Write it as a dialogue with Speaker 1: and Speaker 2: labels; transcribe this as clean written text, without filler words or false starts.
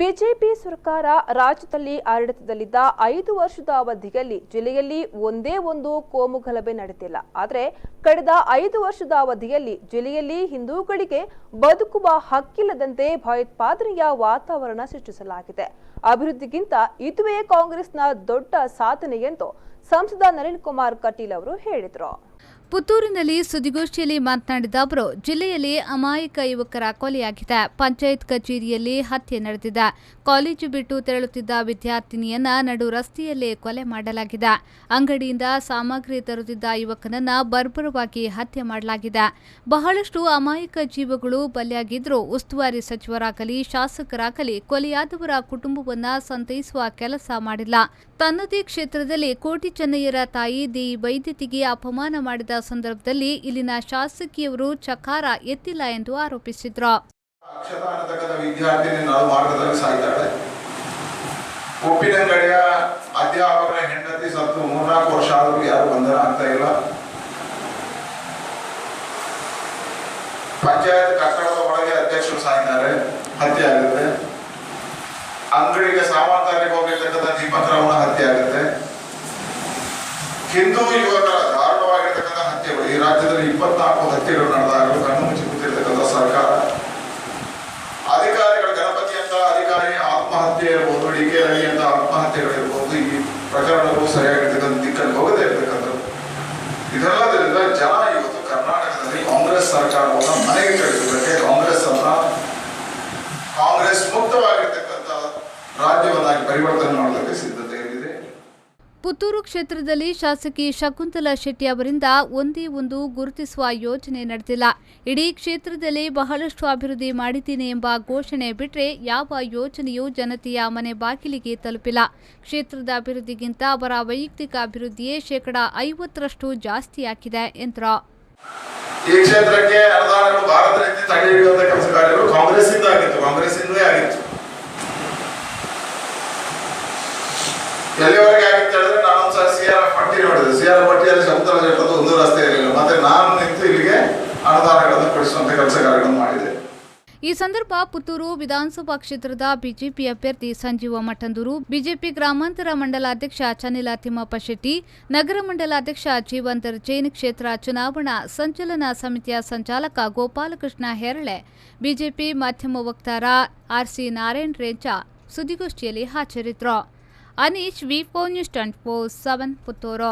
Speaker 1: BJP ಸರ್ಕಾರ ರಾಜ್ಯದಲ್ಲಿ ಆಡಳಿತದಲ್ಲಿದ್ದ 5 ವರ್ಷದ ಅವಧಿಯಲ್ಲಿ ಜಿಲ್ಲೆಯಲ್ಲಿ ಒಂದೇ ಒಂದು ಕೋಮು ಗಲಭೆ ನಡೆದಿಲ್ಲ. ಆದರೆ ಕಳೆದ 5 ವರ್ಷದ ಅವಧಿಯಲ್ಲಿ ಜಿಲ್ಲೆಯಲ್ಲಿ ಹಿಂದೂಗಳಿಗೆ ಬದುಕುವ ಹಕ್ಕಿಲ್ಲದಂತೆ ಭಯೋತ್ಪಾದನೆಯ ವಾತಾವರಣ ಸೃಷ್ಟಿಸಲಾಗಿದೆ. ಅಭಿವೃದ್ಧಿಗಿಂತ ಇದುವೇ ಕಾಂಗ್ರೆಸ್ನ ದೊಡ್ಡ ಸಾಧನೆ ಎಂದು ಸಂಸದ ನಳಿನ್ ಕುಮಾರ್ ಕಟೀಲ್ ಅವರು ಹೇಳಿದರು.
Speaker 2: ಪುತ್ತೂರಿನಲ್ಲಿ ಸುದ್ದಿಗೋಷ್ಠಿಯಲ್ಲಿ ಮಾತನಾಡಿದ ಅವರು, ಜಿಲ್ಲೆಯಲ್ಲಿ ಅಮಾಯಕ ಯುವಕರ ಕೊಲೆಯಾಗಿದೆ. ಪಂಚಾಯತ್ ಕಚೇರಿಯಲ್ಲಿ ಹತ್ಯೆ ನಡೆದಿದೆ. ಕಾಲೇಜು ಬಿಟ್ಟು ತೆರಳುತ್ತಿದ್ದ ವಿದ್ಯಾರ್ಥಿನಿಯನ್ನ ನಡು ರಸ್ತೆಯಲ್ಲೇ ಕೊಲೆ ಮಾಡಲಾಗಿದೆ. ಅಂಗಡಿಯಿಂದ ಸಾಮಗ್ರಿ ತರುತ್ತಿದ್ದ ಯುವಕನನ್ನ ಬರ್ಬರವಾಗಿ ಹತ್ಯೆ ಮಾಡಲಾಗಿದೆ. ಬಹಳಷ್ಟು ಅಮಾಯಕ ಜೀವಗಳು ಬಲಿಯಾಗಿದ್ದರೂ ಉಸ್ತುವಾರಿ ಸಚಿವರಾಗಲಿ ಶಾಸಕರಾಗಲಿ ಕೊಲೆಯಾದವರ ಕುಟುಂಬವನ್ನ ಸಂತೈಸುವ ಕೆಲಸ ಮಾಡಿಲ್ಲ. ತನ್ನದೇ ಕ್ಷೇತ್ರದಲ್ಲಿ ಕೋಟಿ ಚೆನ್ನಯ್ಯರ ತಾಯಿ ದಿ ವೈದ್ಯತಿಗೆ ಅಪಮಾನ ಮಾಡಿದ ಸಂದರ್ಭದಲ್ಲಿ ಇಲ್ಲಿನ ಶಾಸಕಿಯವರು ಚಕಾರ ಎತ್ತಿಲ್ಲ ಎಂದು ಆರೋಪಿಸಿದ್ರು.
Speaker 3: ಉಪ್ಪಿನಂಗಡಿಯ ಅಧ್ಯಾಪಕರ ಹೆಂಡತಿ ಸತ್ತು 3-4 ವರ್ಷ ಆದರೂ ಯಾರು ಬಂಧನ ಆಗ್ತಾ ಇಲ್ಲ. ಪಂಚಾಯತ್ ಕಟ್ಟಡದ ಒಳಗೆ ಅಧ್ಯಕ್ಷರು ಸಾಯ್ತಾರೆ, ಹತ್ಯೆ ಆಗುತ್ತೆ. ಅಂಗಡಿಗೆ ಸಾಮಾನು ತರಲಿಕ್ಕೆ ಹೋಗಿರ್ತಕ್ಕಂಥ ದೀಪಕ್ರವನ ಹತ್ಯೆ ಆಗುತ್ತೆ. ಹಿಂದೂ ಯುವಕರ ದಾರುಣವಾಗಿರ್ತಕ್ಕಂಥ ಹತ್ಯೆಗಳು ಈ ರಾಜ್ಯದಲ್ಲಿ 24 ಹತ್ಯೆಗಳು ನಡೆದಾಗಲೂ ಕಣ್ಣು ಮುಚ್ಚಿ ಕೂತಿರ್ತಕ್ಕಂಥ ಸರ್ಕಾರ, ಅಧಿಕಾರಿಗಳ ಗಣಪತಿ ಅಂತ ಅಧಿಕಾರಿ ಆತ್ಮಹತ್ಯೆ ಇರ್ಬೋದು, ಡಿಕೆ ರವಿ ಅಂತ ಆತ್ಮಹತ್ಯೆಗಳಿರ್ಬೋದು, ಈ ಪ್ರಕರಣಗಳು ಸರಿಯಾಗಿರ್ತಕ್ಕಂಥ ದಿಕ್ಕಲ್ಲಿ ಹೋಗದೇ ಇರ್ತಕ್ಕಂಥದ್ದು. ಇದೆಲ್ಲದರಿಂದ ಜನ ಇವತ್ತು ಕರ್ನಾಟಕದಲ್ಲಿ ಕಾಂಗ್ರೆಸ್ ಸರ್ಕಾರವನ್ನು ಮನೆಗೆ ಕಳಿಸೋದಕ್ಕೆ ಕಾಂಗ್ರೆಸ್ ಮುಕ್ತವಾಗಿರ್ತಕ್ಕಂಥ ರಾಜ್ಯವನ್ನಾಗಿ ಪರಿವರ್ತನೆ ಮಾಡಲಿಕ್ಕೆ ಸಿದ್ಧತೆ ಇದೆ.
Speaker 2: ಪುತ್ತೂರು ಕ್ಷೇತ್ರದಲ್ಲಿ ಶಾಸಕಿ ಶಕುಂತಲಾ ಶೆಟ್ಟಿ ಅವರಿಂದ ಒಂದೇ ಒಂದು ಗುರುತಿಸುವ ಯೋಜನೆ ನಡೆದಿಲ್ಲ. ಇಡೀ ಕ್ಷೇತ್ರದಲ್ಲಿ ಬಹಳಷ್ಟು ಅಭಿವೃದ್ಧಿ ಮಾಡಿದ್ದೀನಿ ಎಂಬ ಘೋಷಣೆ ಬಿಟ್ಟರೆ ಯಾವ ಯೋಜನೆಯೂ ಜನತೆಯ ಮನೆ ಬಾಗಿಲಿಗೆ ತಲುಪಿಲ್ಲ. ಕ್ಷೇತ್ರದ ಅಭಿವೃದ್ಧಿಗಿಂತ ಅವರ ವೈಯಕ್ತಿಕ ಅಭಿವೃದ್ಧಿಯೇ 50% ಜಾಸ್ತಿಯಾಗಿದೆ ಎಂದರು.
Speaker 3: ಈ ಕ್ಷೇತ್ರಕ್ಕೆ ಅನುದಾನಗಳು ಭಾರತ ರೀತಿ ತಡೆ ಹಿಡಿಯುವಂತ ಕೆಲಸ ಕಾರ್ಯಗಳು ಕಾಂಗ್ರೆಸ್ಸಿಂದಲೇ ಆಗಿತ್ತು. ಎಲ್ಲಿವರೆಗೆ ಆಗಿತ್ತು ಹೇಳಿದ್ರೆ, ನಾನೊಂದ್ಸಲ ಸಿಆರ್ ಪಟ್ಟಿ ನೋಡಿದೆ. ಸಿಆರ್ ಪಟ್ಟಿಯಲ್ಲಿ ಶಕುಂತಲಾ ಶೆಟ್ಟಿ ಒಂದು ರಸ್ತೆ ಇರಲಿಲ್ಲ. ಮತ್ತೆ ನಾನು ನಿಂತು ಇಲ್ಲಿಗೆ ಅನುದಾನಗಳನ್ನು ಕೊಡಿಸುವಂತ ಕೆಲಸ ಕಾರ್ಯಗಳನ್ನು ಮಾಡಿದೆ.
Speaker 2: ಈ ಸಂದರ್ಭ ಪುತ್ತೂರು ವಿಧಾನಸಭಾ ಕ್ಷೇತ್ರದ ಬಿಜೆಪಿ ಅಭ್ಯರ್ಥಿ ಸಂಜೀವ ಮಠಂದೂರು, ಬಿಜೆಪಿ ಗ್ರಾಮಾಂತರ ಮಂಡಲಾಧ್ಯಕ್ಷ ಚನಿಲ ತಿಮ್ಮಪ್ಪ ಶೆಟ್ಟಿ, ನಗರ ಮಂಡಲಾಧ್ಯಕ್ಷ ಜೀವಂತರ್ ಜೈನ್, ಕ್ಷೇತ್ರ ಚುನಾವಣಾ ಸಂಚಲನ ಸಮಿತಿಯ ಸಂಚಾಲಕ ಗೋಪಾಲಕೃಷ್ಣ ಹೆರಳೆ, ಬಿಜೆಪಿ ಮಾಧ್ಯಮ ವಕ್ತಾರ ಆರ್ಸಿ ನಾರಾಯಣ್ ರೇಂಚ ಸುದ್ದಿಗೋಷ್ಠಿಯಲ್ಲಿ ಹಾಜರಿದ್ದರು. ಅನೀಶ್, ವಿ4 ನ್ಯೂಸ್ 24/7 ಪುತ್ತೂರು.